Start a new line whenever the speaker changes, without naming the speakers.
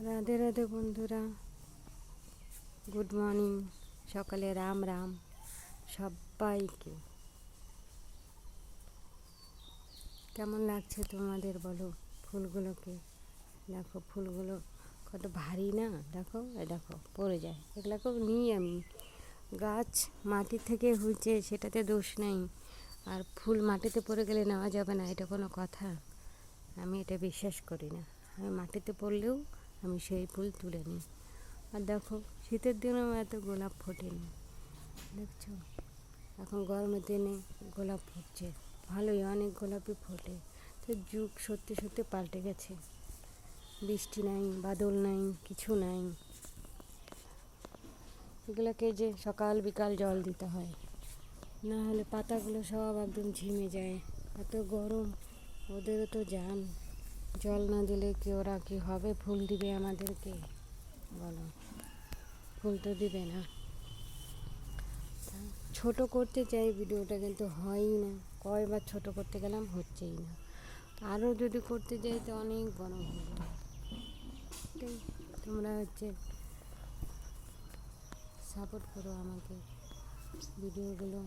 রাধে রাধে বন্ধুরা, good morning. সকালে রাম রাম সবাইকে। কেমন লাগছে তোমাদের বলো ফুলগুলোকে? দেখো ফুলগুলো কত ভারী না, দেখো দেখো পড়ে যায়। এগুলোকেও নিই আমি। গাছ মাটি থেকে হয়েছে, সেটাতে দোষ নেই। আর ফুল মাটিতে পড়ে গেলে নেওয়া যাবে না, এটা কোনো কথা? আমি এটা বিশ্বাস করি না। আমি মাটিতে পড়লেও আমি সেই ফুল তুলে নিই। আর দেখো শীতের দিনেও এত গোলাপ ফোটেনি, দেখছো? এখন গরমের দিনে গোলাপ ফুটছে ভালোই, অনেক গোলাপই ফোটে। তো যুগ সত্যি সত্যি পাল্টে গেছে। বৃষ্টি নাই, বাদল নাই, কিছু নাই। এগুলোকে যে সকাল বিকাল জল দিতে হয়, না হলে পাতাগুলো সব একদম ঝিমে যায়। এত গরম, ওদেরও তো জান। জল না দিলে কি ওরা কি হবে? ফুল দিবে আমাদেরকে বলো? ফুল তো দিবে না। ছোট করতে চাই ভিডিওটা, কিন্তু হয়ই না। কয়বার ছোট করতে গেলাম, হচ্ছেই না। আরও যদি করতে যাই তো অনেক বড় হয়ে যাবে। তোমরা সাপোর্ট করো আমাকে, ভিডিওগুলো